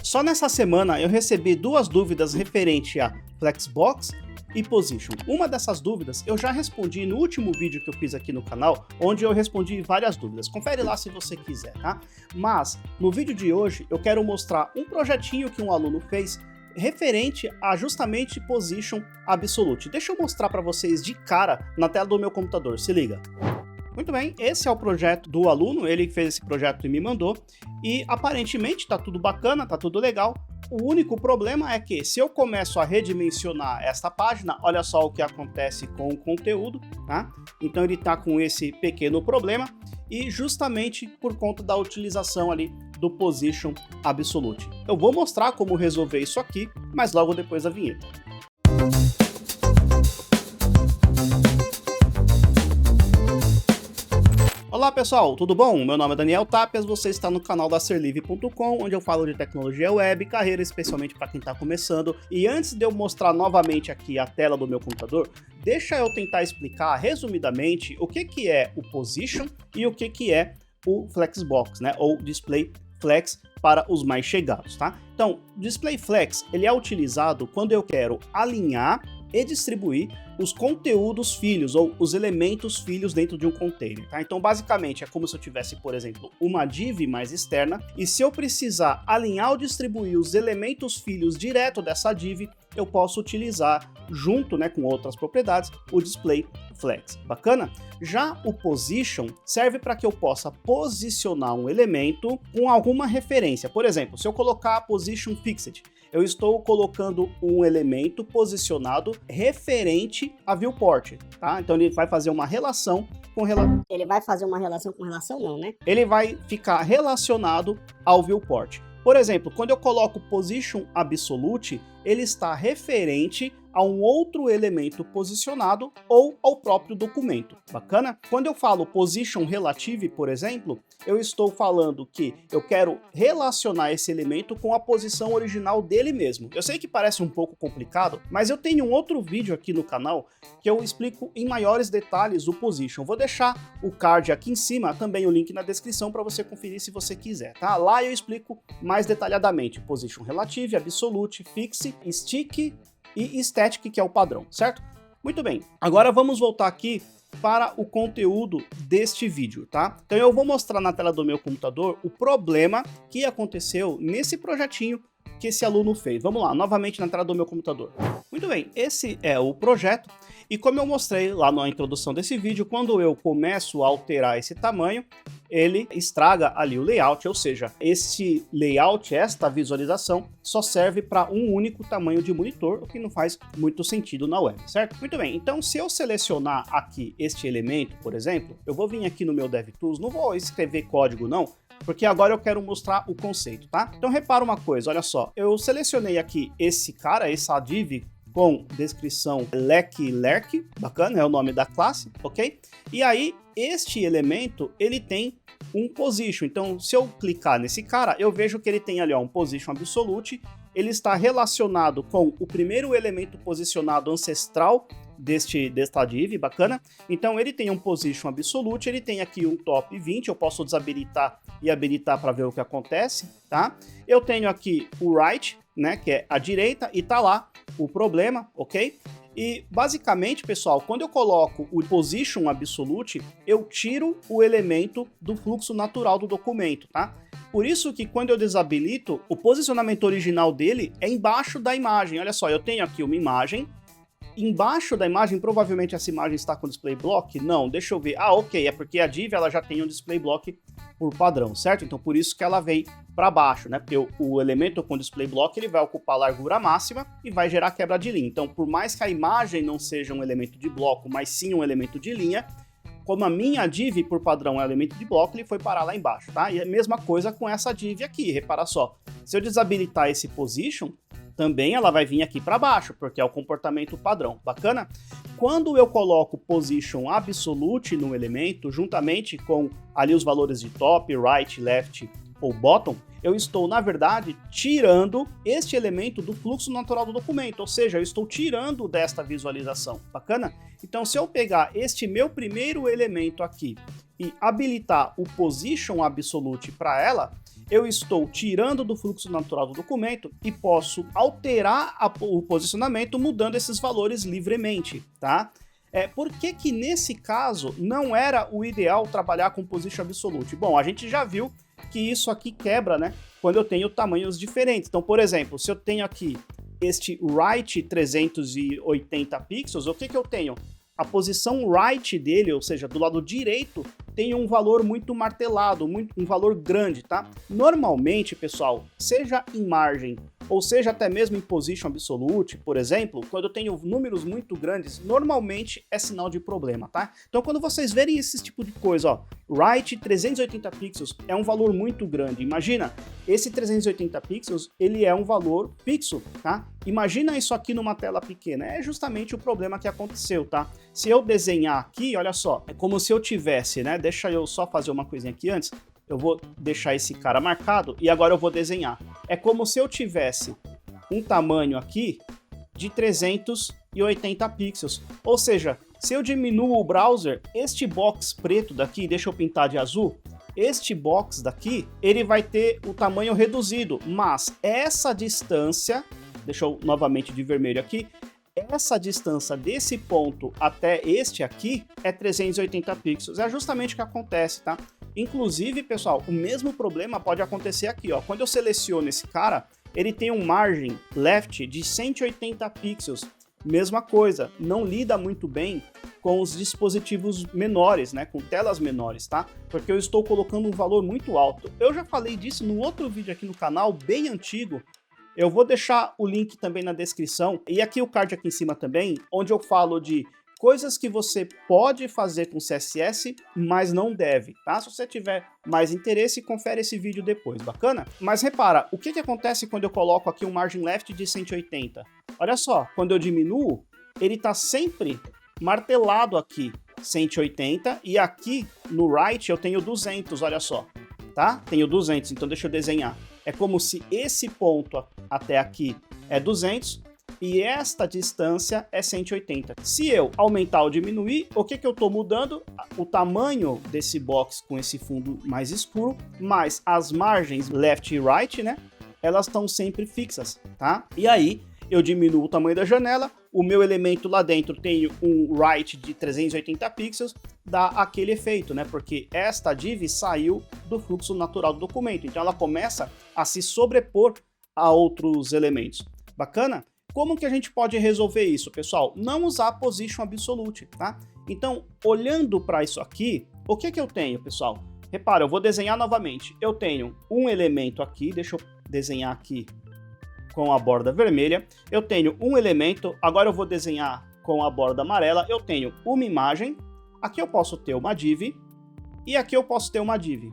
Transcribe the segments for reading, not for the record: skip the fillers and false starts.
Só nessa semana eu recebi duas dúvidas referente a Flexbox e Position. Uma dessas dúvidas eu já respondi no último vídeo que eu fiz aqui no canal, onde eu respondi várias dúvidas. Confere lá se você quiser, tá? Mas no vídeo de hoje eu quero mostrar um projetinho que um aluno fez referente a justamente Position Absolute. Deixa eu mostrar para vocês de cara na tela do meu computador, se liga. Muito bem, esse é o projeto do aluno, ele fez esse projeto e me mandou, e aparentemente tá tudo bacana, tá tudo legal. O único problema é que se eu começo a redimensionar esta página, olha só o que acontece com o conteúdo, tá? Então ele tá com esse pequeno problema, e justamente por conta da utilização ali do Position Absolute. Eu vou mostrar como resolver isso aqui, mas logo depois da vinheta. Olá pessoal, tudo bom? Meu nome é Daniel Tapias, você está no canal da Serlive.com, onde eu falo de tecnologia web, carreira especialmente para quem está começando. E antes de eu mostrar novamente aqui a tela do meu computador, deixa eu tentar explicar resumidamente o que é o Position e o que é o Flexbox, né? Ou Display Flex para os mais chegados, tá? Então, Display Flex, ele é utilizado quando eu quero alinhar e distribuir os conteúdos filhos ou os elementos filhos dentro de um container, tá? Então, basicamente, é como se eu tivesse, por exemplo, uma div mais externa, e se eu precisar alinhar ou distribuir os elementos filhos direto dessa div, eu posso utilizar, junto, né, com outras propriedades, o Display Flex. Bacana? Já o Position serve para que eu possa posicionar um elemento com alguma referência. Por exemplo, se eu colocar Position Fixed, eu estou colocando um elemento posicionado referente a viewport, tá? Então ele vai fazer uma relação com Ele vai fazer uma relação com relação não, né? Ele vai ficar relacionado ao viewport. Por exemplo, quando eu coloco Position Absolute, ele está referente a um outro elemento posicionado ou ao próprio documento. Bacana? Quando eu falo Position Relative, por exemplo, eu estou falando que eu quero relacionar esse elemento com a posição original dele mesmo. Eu sei que parece um pouco complicado, mas eu tenho um outro vídeo aqui no canal que eu explico em maiores detalhes o Position. Vou deixar o card aqui em cima, também o link na descrição para você conferir se você quiser, tá? Lá eu explico mais detalhadamente Position Relative, Absolute, Fixe, Stick e Static, que é o padrão, certo? Muito bem, agora vamos voltar aqui para o conteúdo deste vídeo, tá? Então eu vou mostrar na tela do meu computador o problema que aconteceu nesse projetinho que esse aluno fez. Vamos lá, novamente na tela do meu computador. Muito bem, esse é o projeto, e como eu mostrei lá na introdução desse vídeo, quando eu começo a alterar esse tamanho, ele estraga ali o layout, ou seja, esse layout, esta visualização, só serve para um único tamanho de monitor, o que não faz muito sentido na web, certo? Muito bem, então se eu selecionar aqui este elemento, por exemplo, eu vou vir aqui no meu DevTools, não vou escrever código não, porque agora eu quero mostrar o conceito, tá? Então repara uma coisa, olha só, eu selecionei aqui esse cara, essa div com descrição lerk, bacana, é o nome da classe, ok? E aí, este elemento, ele tem um position, então se eu clicar nesse cara, eu vejo que ele tem ali ó, um position absolute, ele está relacionado com o primeiro elemento posicionado ancestral desta div, bacana? Então ele tem um position absolute, ele tem aqui um top 20, eu posso desabilitar e habilitar para ver o que acontece, tá? Eu tenho aqui o right, né, que é a direita, e tá lá o problema, ok? E basicamente, pessoal, quando eu coloco o Position Absolute, eu tiro o elemento do fluxo natural do documento, tá? Por isso que quando eu desabilito, o posicionamento original dele é embaixo da imagem. Olha só, eu tenho aqui uma imagem. Embaixo da imagem, provavelmente essa imagem está com display block? Não, deixa eu ver. Ah, ok, é porque a div ela já tem um display block por padrão, certo? Então por isso que ela vem para baixo, né? Porque o elemento com display block ele vai ocupar a largura máxima e vai gerar quebra de linha. Então por mais que a imagem não seja um elemento de bloco, mas sim um elemento de linha, como a minha div por padrão é um elemento de bloco, ele foi parar lá embaixo, tá? E a mesma coisa com essa div aqui, repara só. Se eu desabilitar esse position, também ela vai vir aqui para baixo, porque é o comportamento padrão, bacana? Quando eu coloco Position Absolute no elemento, juntamente com ali os valores de top, right, left ou bottom, eu estou, na verdade, tirando este elemento do fluxo natural do documento, ou seja, eu estou tirando desta visualização, bacana? Então, se eu pegar este meu primeiro elemento aqui e habilitar o Position Absolute para ela, eu estou tirando do fluxo natural do documento e posso alterar o posicionamento mudando esses valores livremente, tá? Por que nesse caso não era o ideal trabalhar com Position Absolute? Bom, a gente já viu que isso aqui quebra, né? Quando eu tenho tamanhos diferentes. Então, por exemplo, se eu tenho aqui este right 380 pixels, o que eu tenho? A posição right dele, ou seja, do lado direito, tem um valor muito martelado, um valor grande, tá? Normalmente, pessoal, seja em margem ou seja até mesmo em Position Absolute, por exemplo, quando eu tenho números muito grandes, normalmente é sinal de problema, tá? Então quando vocês verem esse tipo de coisa, ó, right 380 pixels é um valor muito grande. Imagina, esse 380 pixels, ele é um valor fixo, tá? Imagina isso aqui numa tela pequena, é justamente o problema que aconteceu, tá? Se eu desenhar aqui, olha só, é como se eu tivesse, né? Deixa eu só fazer uma coisinha aqui antes. Eu vou deixar esse cara marcado e agora eu vou desenhar. É como se eu tivesse um tamanho aqui de 380 pixels. Ou seja, se eu diminuo o browser, este box preto daqui, deixa eu pintar de azul, este box daqui, ele vai ter o tamanho reduzido, mas essa distância, deixa eu novamente de vermelho aqui, essa distância desse ponto até este aqui é 380 pixels. É justamente o que acontece, tá? Inclusive, pessoal, o mesmo problema pode acontecer aqui, ó. Quando eu seleciono esse cara, ele tem um margin left de 180 pixels. Mesma coisa, não lida muito bem com os dispositivos menores, né? Com telas menores, tá? Porque eu estou colocando um valor muito alto. Eu já falei disso no outro vídeo aqui no canal, bem antigo. Eu vou deixar o link também na descrição e aqui o card aqui em cima também, onde eu falo de coisas que você pode fazer com CSS, mas não deve, tá? Se você tiver mais interesse, confere esse vídeo depois, bacana? Mas repara, o que acontece quando eu coloco aqui um margin left de 180? Olha só, quando eu diminuo, ele tá sempre martelado aqui, 180, e aqui no right eu tenho 200, olha só, tá? Tenho 200, então deixa eu desenhar. É como se esse ponto até aqui é 200, e esta distância é 180. Se eu aumentar ou diminuir, o que eu estou mudando? O tamanho desse box com esse fundo mais escuro, mas as margens left e right, né? Elas estão sempre fixas, tá? E aí, eu diminuo o tamanho da janela, o meu elemento lá dentro tem um right de 380 pixels, dá aquele efeito, né? Porque esta div saiu do fluxo natural do documento, então ela começa a se sobrepor a outros elementos. Bacana? Como que a gente pode resolver isso, pessoal? Não usar Position Absolute, tá? Então, olhando para isso aqui, o que eu tenho, pessoal? Repara, eu vou desenhar novamente. Eu tenho um elemento aqui, deixa eu desenhar aqui com a borda vermelha. Eu tenho um elemento, agora eu vou desenhar com a borda amarela. Eu tenho uma imagem, aqui eu posso ter uma div, e aqui eu posso ter uma div,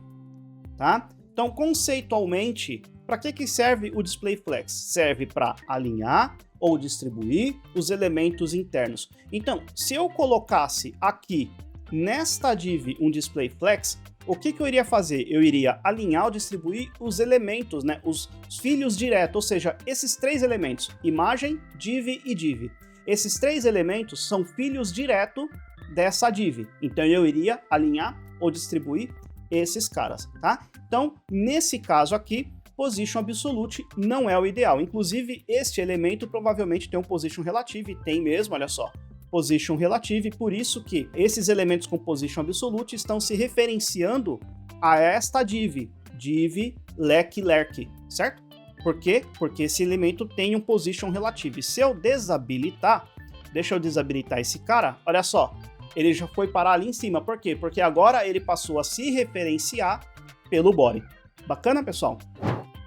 tá? Então, conceitualmente, para que serve o Display Flex? Serve para alinhar ou distribuir os elementos internos. Então, se eu colocasse aqui nesta div um Display Flex, o que eu iria fazer? Eu iria alinhar ou distribuir os elementos, né? Os filhos diretos, ou seja, esses três elementos, imagem, div e div. Esses três elementos são filhos diretos dessa div. Então, eu iria alinhar ou distribuir esses caras, tá? Então, nesse caso aqui, Position Absolute não é o ideal. Inclusive, este elemento provavelmente tem um Position Relative, tem mesmo, olha só. Position Relative, por isso que esses elementos com Position Absolute estão se referenciando a esta div, div lerc, certo? Por quê? Porque esse elemento tem um Position Relative. Se eu desabilitar, deixa eu desabilitar esse cara, olha só, ele já foi parar ali em cima. Por quê? Porque agora ele passou a se referenciar pelo body. Bacana, pessoal?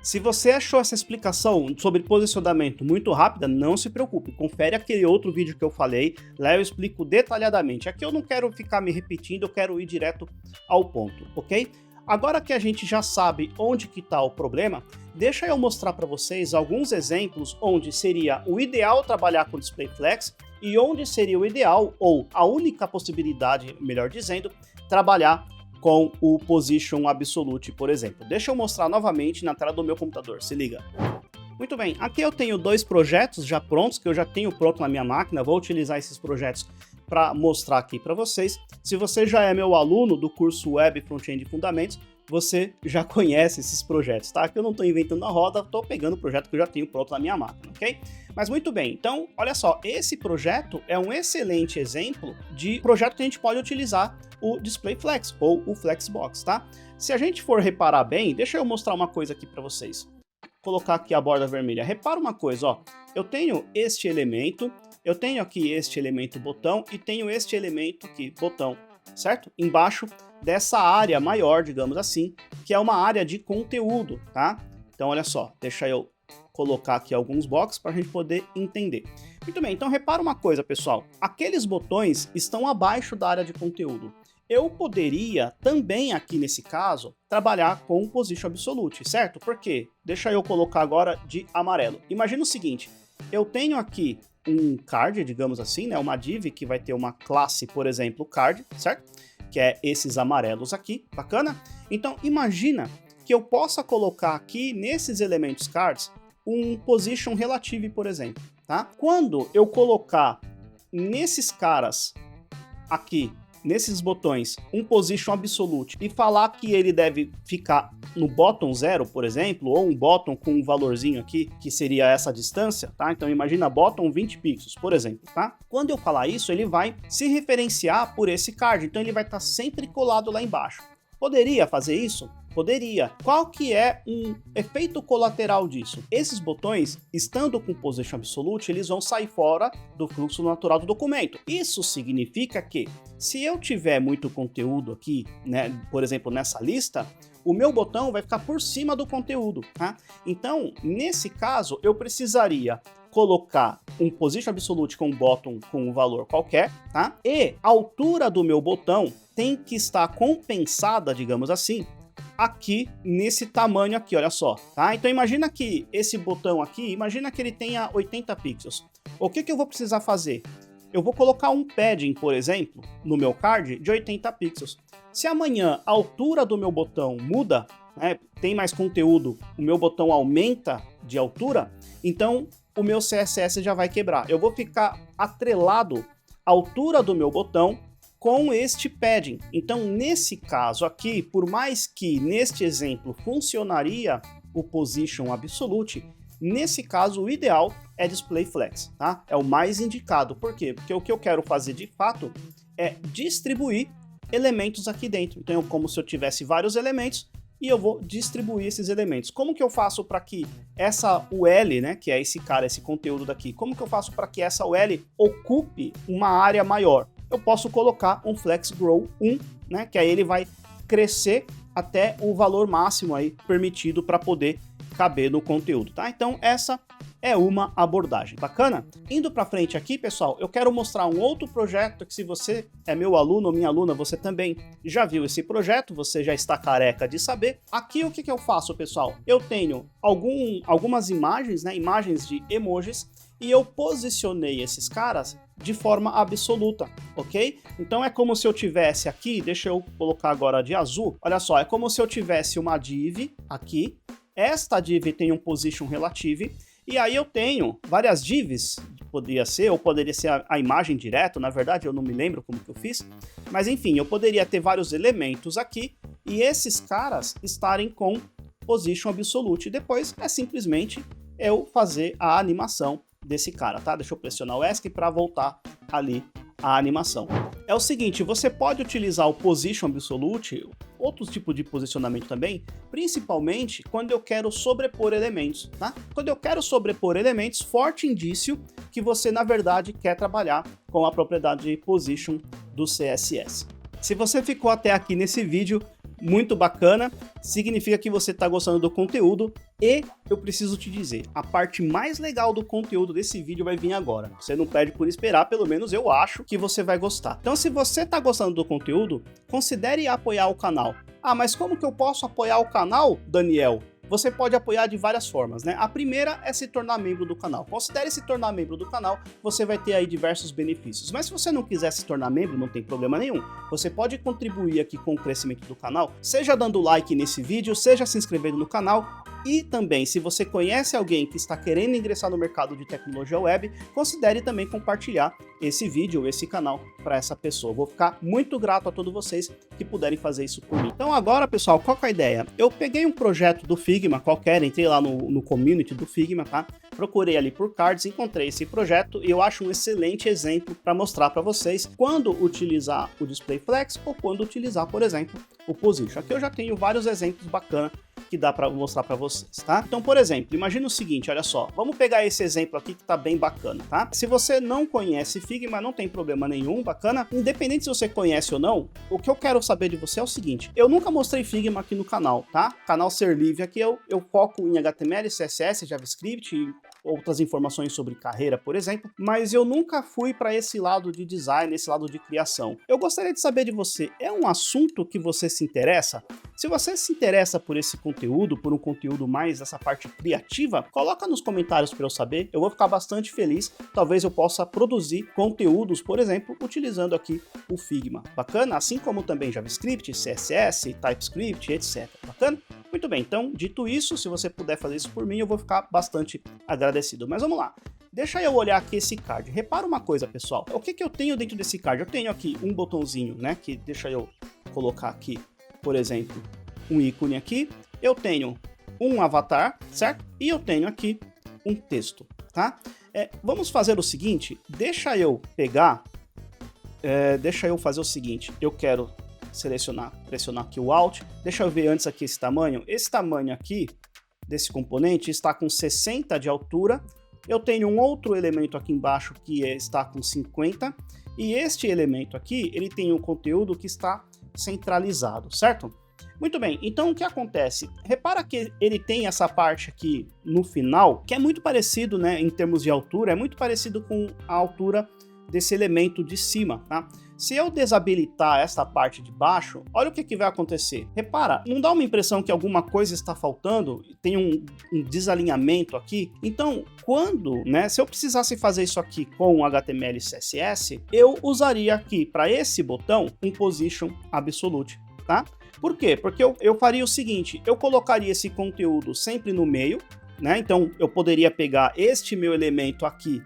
Se você achou essa explicação sobre posicionamento muito rápida, não se preocupe, confere aquele outro vídeo que eu falei, lá eu explico detalhadamente. Aqui eu não quero ficar me repetindo, eu quero ir direto ao ponto, ok? Agora que a gente já sabe onde que está o problema, deixa eu mostrar para vocês alguns exemplos onde seria o ideal trabalhar com Display Flex e onde seria o ideal, ou a única possibilidade, melhor dizendo, trabalhar com o Position Absolute, por exemplo. Deixa eu mostrar novamente na tela do meu computador, se liga. Muito bem, aqui eu tenho dois projetos já prontos, que eu já tenho pronto na minha máquina, vou utilizar esses projetos para mostrar aqui para vocês. Se você já é meu aluno do curso Web Front-End Fundamentos, você já conhece esses projetos, tá? Que eu não estou inventando a roda, estou pegando o projeto que eu já tenho pronto na minha máquina, ok? Mas muito bem, então, olha só, esse projeto é um excelente exemplo de projeto que a gente pode utilizar o DisplayFlex ou o Flexbox, tá? Se a gente for reparar bem, deixa eu mostrar uma coisa aqui para vocês. Vou colocar aqui a borda vermelha. Repara uma coisa, ó. Eu tenho este elemento, eu tenho aqui este elemento botão e tenho este elemento aqui, botão, certo? Embaixo dessa área maior, digamos assim, que é uma área de conteúdo, tá? Então, olha só, deixa eu colocar aqui alguns blocos para a gente poder entender. Muito bem, então repara uma coisa, pessoal. Aqueles botões estão abaixo da área de conteúdo. Eu poderia também, aqui nesse caso, trabalhar com o Position Absolute, certo? Por quê? Deixa eu colocar agora de amarelo. Imagina o seguinte, eu tenho aqui um card, digamos assim, né? Uma div que vai ter uma classe, por exemplo, card, certo? Que é esses amarelos aqui, bacana? Então, imagina que eu possa colocar aqui, nesses elementos cards, um Position Relative, por exemplo, tá? Quando eu colocar nesses caras aqui, nesses botões, um Position Absolute e falar que ele deve ficar no bottom 0, por exemplo, ou um bottom com um valorzinho aqui, que seria essa distância, tá? Então imagina bottom 20 pixels, por exemplo, tá? Quando eu falar isso, ele vai se referenciar por esse card, então ele vai estar sempre colado lá embaixo. Poderia fazer isso? Poderia. Qual que é um efeito colateral disso? Esses botões, estando com Position Absolute, eles vão sair fora do fluxo natural do documento. Isso significa que, se eu tiver muito conteúdo aqui, né, por exemplo, nessa lista, o meu botão vai ficar por cima do conteúdo, tá? Então, nesse caso, eu precisaria colocar um Position Absolute com um bottom com um valor qualquer, tá? E a altura do meu botão tem que estar compensada, digamos assim, aqui nesse tamanho aqui, olha só, tá? Então imagina que esse botão aqui, imagina que ele tenha 80 pixels. O que eu vou precisar fazer? Eu vou colocar um padding, por exemplo, no meu card de 80 pixels. Se amanhã a altura do meu botão muda, né, tem mais conteúdo, o meu botão aumenta de altura, então o meu CSS já vai quebrar. Eu vou ficar atrelado à altura do meu botão com este padding. Então, nesse caso aqui, por mais que neste exemplo funcionaria o Position Absolute, nesse caso o ideal é DisplayFlex, tá? É o mais indicado. Por quê? Porque o que eu quero fazer de fato é distribuir elementos aqui dentro. Então, como se eu tivesse vários elementos e eu vou distribuir esses elementos. Como que eu faço para que essa UL, né, que é esse cara, esse conteúdo daqui, como que eu faço para que essa UL ocupe uma área maior? Eu posso colocar um Flex Grow 1, né, que aí ele vai crescer até o valor máximo aí permitido para poder caber no conteúdo, tá? Então essa é uma abordagem bacana. Indo para frente aqui, pessoal, eu quero mostrar um outro projeto que, se você é meu aluno ou minha aluna, você também já viu esse projeto, você já está careca de saber. Aqui o que eu faço, pessoal? Eu tenho algumas imagens, né, imagens de emojis, e eu posicionei esses caras de forma absoluta, ok? Então é como se eu tivesse aqui, deixa eu colocar agora de azul, olha só, é como se eu tivesse uma div aqui, esta div tem um position relative, e aí eu tenho várias divs, poderia ser, ou poderia ser a imagem direto, na verdade eu não me lembro como que eu fiz, mas enfim, eu poderia ter vários elementos aqui, e esses caras estarem com position absolute, depois é simplesmente eu fazer a animação desse cara, tá? Deixa eu pressionar o ESC para voltar ali a animação. É o seguinte, você pode utilizar o Position Absolute, outros tipos de posicionamento também, principalmente quando eu quero sobrepor elementos, tá? Quando eu quero sobrepor elementos, forte indício que você, na verdade, quer trabalhar com a propriedade Position do CSS. Se você ficou até aqui nesse vídeo, muito bacana, significa que você está gostando do conteúdo, e eu preciso te dizer, a parte mais legal do conteúdo desse vídeo vai vir agora. Você não perde por esperar, pelo menos eu acho que você vai gostar. Então, se você está gostando do conteúdo, considere apoiar o canal. Ah, mas como que eu posso apoiar o canal, Daniel? Você pode apoiar de várias formas, né? A primeira é se tornar membro do canal. Considere se tornar membro do canal, você vai ter aí diversos benefícios. Mas se você não quiser se tornar membro, não tem problema nenhum. Você pode contribuir aqui com o crescimento do canal, seja dando like nesse vídeo, seja se inscrevendo no canal, E também, se você conhece alguém que está querendo ingressar no mercado de tecnologia web, considere também compartilhar esse vídeo, esse canal para essa pessoa. Eu vou ficar muito grato a todos vocês que puderem fazer isso por mim. Então agora, pessoal, qual que é a ideia? Eu peguei um projeto do Figma qualquer, entrei lá no community do Figma, tá? Procurei ali por cards, encontrei esse projeto e eu acho um excelente exemplo para mostrar para vocês quando utilizar o Display Flex ou quando utilizar, por exemplo, o Position. Aqui eu já tenho vários exemplos bacanas que dá para mostrar para vocês, tá? Então, por exemplo, imagina o seguinte, olha só, vamos pegar esse exemplo aqui que tá bem bacana, tá? Se você não conhece Figma, não tem problema nenhum, bacana. Independente se você conhece ou não, o que eu quero saber de você é o seguinte, eu nunca mostrei Figma aqui no canal, tá? Canal Ser Livre aqui eu foco em HTML, CSS, JavaScript e outras informações sobre carreira, por exemplo, mas eu nunca fui para esse lado de design, esse lado de criação. Eu gostaria de saber de você, é um assunto que você se interessa? Se você se interessa por esse conteúdo, por um conteúdo mais dessa parte criativa, coloca nos comentários para eu saber, eu vou ficar bastante feliz, talvez eu possa produzir conteúdos, por exemplo, utilizando aqui o Figma. Bacana? Assim como também JavaScript, CSS, TypeScript, etc. Bacana? Muito bem, então, dito isso, se você puder fazer isso por mim, eu vou ficar bastante agradecido. Mas vamos lá. Deixa eu olhar aqui esse card. Repara uma coisa, pessoal. O que eu tenho dentro desse card? Eu tenho aqui um botãozinho, né? Que deixa eu colocar aqui, por exemplo, um ícone aqui. Eu tenho um avatar, certo? E eu tenho aqui um texto, tá? Vamos fazer o seguinte. Deixa eu pegar... deixa eu fazer o seguinte. Eu quero pressionar aqui o Alt. Deixa eu ver antes aqui esse tamanho. Esse tamanho aqui desse componente está com 60 de altura. Eu tenho um outro elemento aqui embaixo que está com 50. E este elemento aqui, ele tem um conteúdo que está centralizado, certo? Muito bem, então o que acontece? Repara que ele tem essa parte aqui no final, que é muito parecido, né, em termos de altura, é muito parecido com a altura desse elemento de cima, tá? Se eu desabilitar essa parte de baixo, olha o que vai acontecer. Repara, não dá uma impressão que alguma coisa está faltando? Tem um desalinhamento aqui? Então, se eu precisasse fazer isso aqui com HTML e CSS, eu usaria aqui, para esse botão, um Position Absolute, tá? Por quê? Porque eu faria o seguinte, eu colocaria esse conteúdo sempre no meio, né? Então, eu poderia pegar este meu elemento aqui,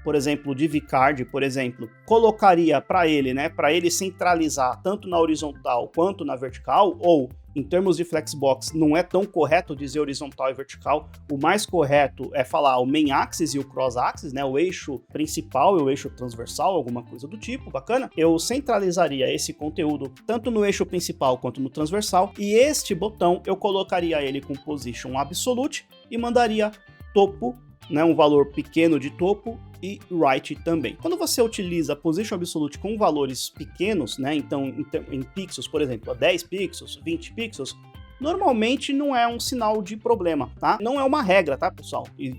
por exemplo, div card, por exemplo, colocaria para ele, né, para ele centralizar tanto na horizontal quanto na vertical, ou em termos de Flexbox, não é tão correto dizer horizontal e vertical, o mais correto é falar o main axis e o cross axis, né, o eixo principal e o eixo transversal, alguma coisa do tipo, bacana. Eu centralizaria esse conteúdo tanto no eixo principal quanto no transversal, e este botão eu colocaria ele com Position Absolute e mandaria topo, né, um valor pequeno de topo, e right também. Quando você utiliza Position Absolute com valores pequenos, né, então em pixels, por exemplo, 10 pixels, 20 pixels, normalmente não é um sinal de problema, tá? Não é uma regra, tá, pessoal? E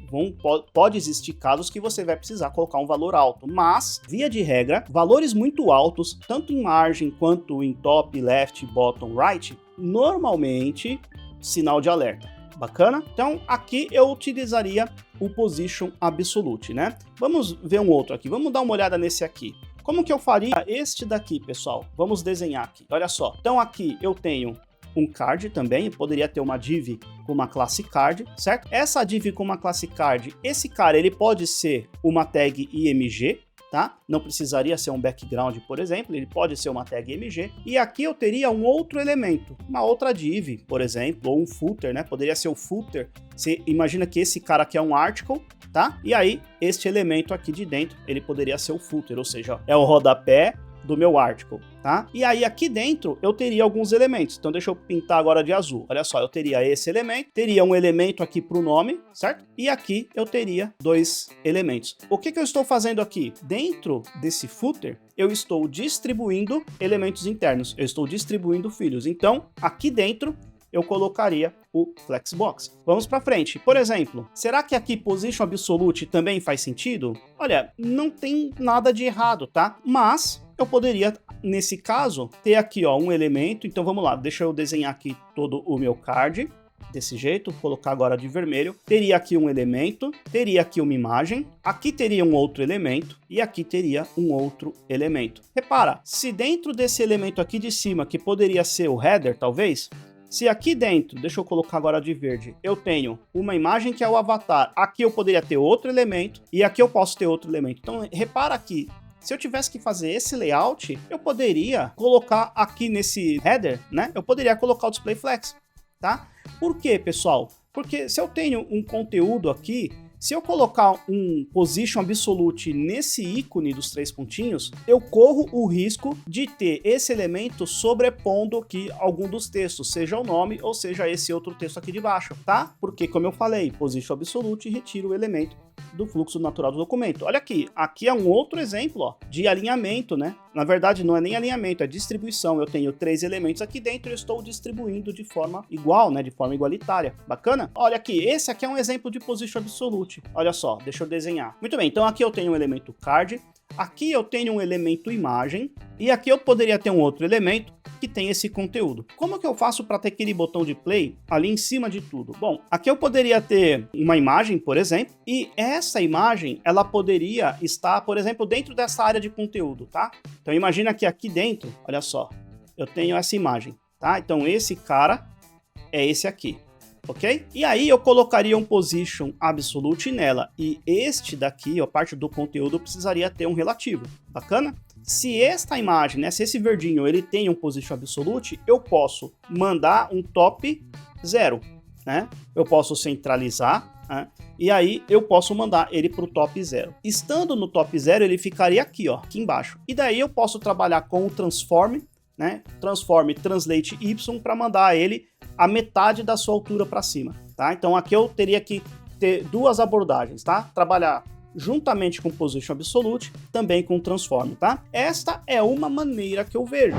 pode existir casos que você vai precisar colocar um valor alto, mas, via de regra, valores muito altos, tanto em margem quanto em top, left, bottom, right, normalmente, sinal de alerta. Bacana? Então, aqui eu utilizaria o Position Absolute, né? Vamos ver um outro aqui. Vamos dar uma olhada nesse aqui. Como que eu faria este daqui, pessoal? Vamos desenhar aqui. Olha só. Então, aqui eu tenho um card também. Eu poderia ter uma div com uma classe card, certo? Essa div com uma classe card, esse cara, ele pode ser uma tag IMG, tá? Não precisaria ser um background, por exemplo, ele pode ser uma tag IMG, e aqui eu teria um outro elemento, uma outra div, por exemplo, ou um footer, né? Poderia ser o footer. Você imagina que esse cara aqui é um article, tá? E aí, este elemento aqui de dentro, ele poderia ser o footer, ou seja, é o rodapé do meu article, tá? E aí aqui dentro eu teria alguns elementos, então deixa eu pintar agora de azul. Olha só, eu teria esse elemento, teria um elemento aqui para o nome, certo? E aqui eu teria dois elementos. O que eu estou fazendo aqui? Dentro desse footer, eu estou distribuindo elementos internos, eu estou distribuindo filhos. Então, aqui dentro, eu colocaria o Flexbox. Vamos para frente. Por exemplo, será que aqui Position Absolute também faz sentido? Olha, não tem nada de errado, tá? Mas eu poderia, nesse caso, ter aqui ó, um elemento. Então vamos lá, deixa eu desenhar aqui todo o meu card. Desse jeito, colocar agora de vermelho. Teria aqui um elemento, teria aqui uma imagem, aqui teria um outro elemento e aqui teria um outro elemento. Repara, se dentro desse elemento aqui de cima, que poderia ser o header, talvez, Se aqui dentro, deixa eu colocar agora de verde, eu tenho uma imagem que é o avatar, aqui eu poderia ter outro elemento e aqui eu posso ter outro elemento. Então repara aqui, se eu tivesse que fazer esse layout, eu poderia colocar aqui nesse header, né? Eu poderia colocar o display flex, tá? Por quê, pessoal? Porque se eu tenho um conteúdo aqui, se eu colocar um position absolute nesse ícone dos 3 pontinhos, eu corro o risco de ter esse elemento sobrepondo aqui algum dos textos, seja o nome ou seja esse outro texto aqui de baixo, tá? Porque, como eu falei, position absolute retira o elemento do fluxo natural do documento. Olha aqui, aqui é um outro exemplo, ó, de alinhamento, né? Na verdade, não é nem alinhamento, é distribuição. Eu tenho 3 elementos aqui dentro e eu estou distribuindo de forma igual, né? De forma igualitária. Bacana? Olha aqui, esse aqui é um exemplo de position absolute. Olha só, deixa eu desenhar. Muito bem, então aqui eu tenho um elemento card, aqui eu tenho um elemento imagem e aqui eu poderia ter um outro elemento que tem esse conteúdo. Como que eu faço para ter aquele botão de play ali em cima de tudo? Bom, aqui eu poderia ter uma imagem, por exemplo, e essa imagem, ela poderia estar, por exemplo, dentro dessa área de conteúdo, tá? Então imagina que aqui dentro, olha só, eu tenho essa imagem, tá? Então esse cara é esse aqui, ok? E aí eu colocaria um position absolute nela, e este daqui, a parte do conteúdo, precisaria ter um relativo, bacana? Se esta imagem, né, se esse verdinho, ele tem um position absolute, eu posso mandar um top 0, né? Eu posso centralizar, né? E aí eu posso mandar ele para o top 0. Estando no top 0, ele ficaria aqui, ó, aqui embaixo. E daí eu posso trabalhar com o transform, né? Transform translate y para mandar ele a metade da sua altura para cima, tá? Então aqui eu teria que ter 2 abordagens, tá? Trabalhar juntamente com position absolute, também com transform, tá? Esta é uma maneira que eu vejo.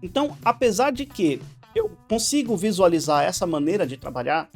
Então, apesar de que eu consigo visualizar essa maneira de trabalhar,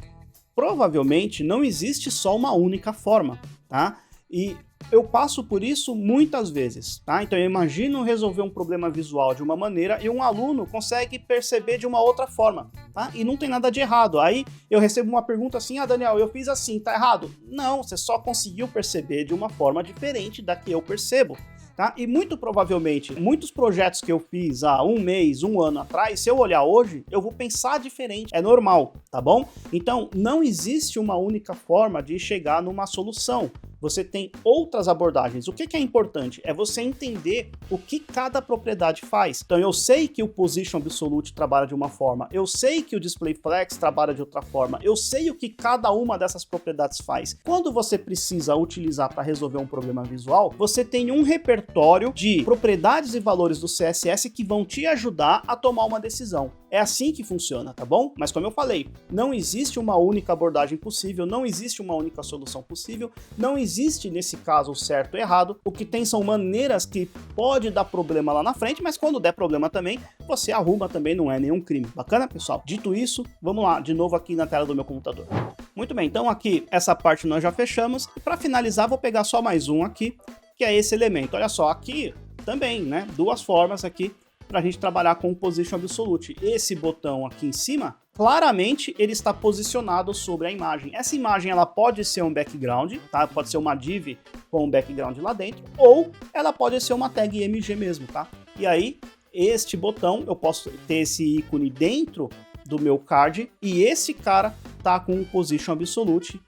provavelmente não existe só uma única forma, tá? E eu passo por isso muitas vezes, tá? Então eu imagino resolver um problema visual de uma maneira e um aluno consegue perceber de uma outra forma, tá? E não tem nada de errado. Aí eu recebo uma pergunta assim, Daniel, eu fiz assim, tá errado? Não, você só conseguiu perceber de uma forma diferente da que eu percebo. Tá? E muito provavelmente, muitos projetos que eu fiz há um mês, um ano atrás, se eu olhar hoje, eu vou pensar diferente. É normal, tá bom? Então, não existe uma única forma de chegar numa solução. Você tem outras abordagens. O que é importante? É você entender o que cada propriedade faz. Então, eu sei que o position absolute trabalha de uma forma, eu sei que o display flex trabalha de outra forma, eu sei o que cada uma dessas propriedades faz. Quando você precisa utilizar para resolver um problema visual, você tem um repertório de propriedades e valores do CSS que vão te ajudar a tomar uma decisão. É assim que funciona, tá bom? Mas como eu falei, não existe uma única abordagem possível, não existe uma única solução possível, não existe nesse caso o certo ou errado. O que tem são maneiras que pode dar problema lá na frente, mas quando der problema também, você arruma também, não é nenhum crime. Bacana, pessoal? Dito isso, vamos lá, de novo aqui na tela do meu computador. Muito bem, então aqui essa parte nós já fechamos. E para finalizar, vou pegar só mais um aqui, que é esse elemento. Olha só, aqui também, né? 2 formas aqui para a gente trabalhar com o position absolute. Esse botão aqui em cima, claramente ele está posicionado sobre a imagem. Essa imagem ela pode ser um background, tá? Pode ser uma div com um background lá dentro, ou ela pode ser uma tag img mesmo, tá? E aí, este botão, eu posso ter esse ícone dentro do meu card, e esse cara tá com o position absolute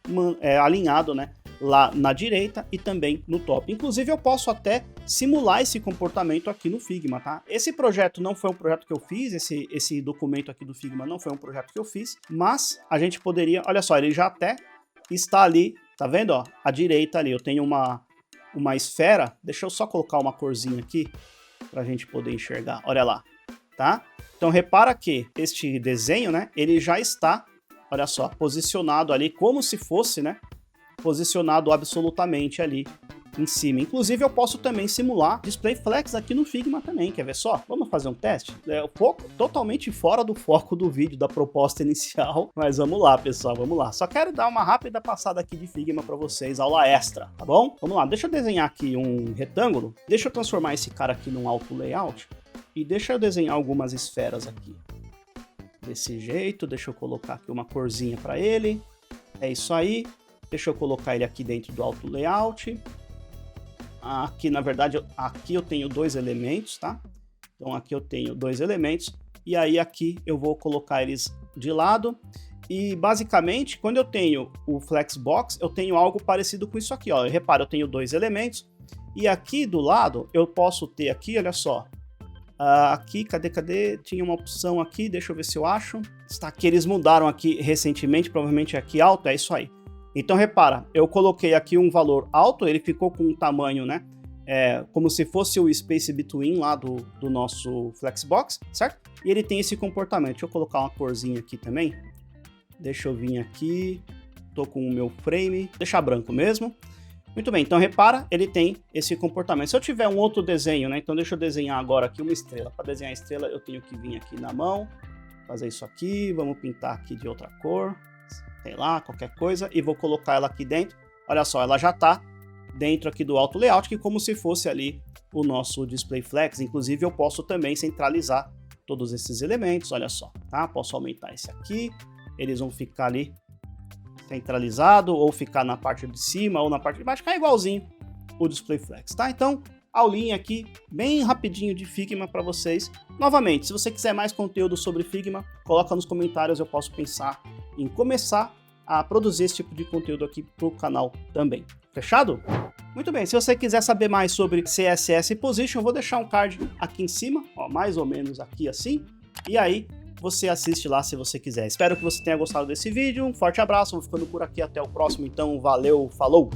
alinhado, né? Lá na direita e também no top. Inclusive eu posso até simular esse comportamento aqui no Figma, tá? Esse projeto não foi um projeto que eu fiz, esse documento aqui do Figma não foi um projeto que eu fiz, mas a gente poderia, olha só, ele já até está ali, tá vendo, ó? À direita ali, eu tenho uma esfera, deixa eu só colocar uma corzinha aqui pra gente poder enxergar, olha lá, tá? Então repara que este desenho, né, ele já está, olha só, posicionado ali como se fosse, né, posicionado absolutamente ali em cima. Inclusive eu posso também simular display flex aqui no Figma também, quer ver só? Vamos fazer um teste? É um pouco totalmente fora do foco do vídeo, da proposta inicial, mas vamos lá, pessoal, vamos lá. Só quero dar uma rápida passada aqui de Figma para vocês, aula extra, tá bom? Vamos lá, deixa eu desenhar aqui um retângulo, deixa eu transformar esse cara aqui num auto layout e deixa eu desenhar algumas esferas aqui. Desse jeito, deixa eu colocar aqui uma corzinha para ele, é isso aí. Deixa eu colocar ele aqui dentro do auto layout. Aqui, na verdade, aqui eu tenho 2 elementos, tá? Então aqui eu tenho 2 elementos. E aí aqui eu vou colocar eles de lado. E basicamente, quando eu tenho o Flexbox, eu tenho algo parecido com isso aqui, ó. Repara, eu tenho 2 elementos. E aqui do lado, eu posso ter aqui, olha só. Aqui, cadê? Tinha uma opção aqui, deixa eu ver se eu acho. Está aqui, eles mudaram aqui recentemente, provavelmente aqui alto, é isso aí. Então repara, eu coloquei aqui um valor alto, ele ficou com um tamanho, né? Como se fosse o Space Between lá do nosso Flexbox, certo? E ele tem esse comportamento. Deixa eu colocar uma corzinha aqui também. Deixa eu vir aqui, tô com o meu frame, deixar branco mesmo. Muito bem, então repara, ele tem esse comportamento. Se eu tiver um outro desenho, né, então deixa eu desenhar agora aqui uma estrela. Para desenhar a estrela eu tenho que vir aqui na mão, fazer isso aqui, vamos pintar aqui de outra cor, sei lá, qualquer coisa, e vou colocar ela aqui dentro. Olha só, ela já está dentro aqui do Auto Layout, que é como se fosse ali o nosso Display Flex. Inclusive eu posso também centralizar todos esses elementos, olha só, tá? Posso aumentar esse aqui, eles vão ficar ali centralizado, ou ficar na parte de cima, ou na parte de baixo, ficar igualzinho o Display Flex, tá? Então, aulinha aqui, bem rapidinho de Figma para vocês. Novamente, se você quiser mais conteúdo sobre Figma, coloca nos comentários, eu posso pensar em começar a produzir esse tipo de conteúdo aqui pro canal também. Fechado? Muito bem, se você quiser saber mais sobre CSS Position, eu vou deixar um card aqui em cima, ó, mais ou menos aqui assim, e aí você assiste lá se você quiser. Espero que você tenha gostado desse vídeo, um forte abraço, vou ficando por aqui, até o próximo, então valeu, falou!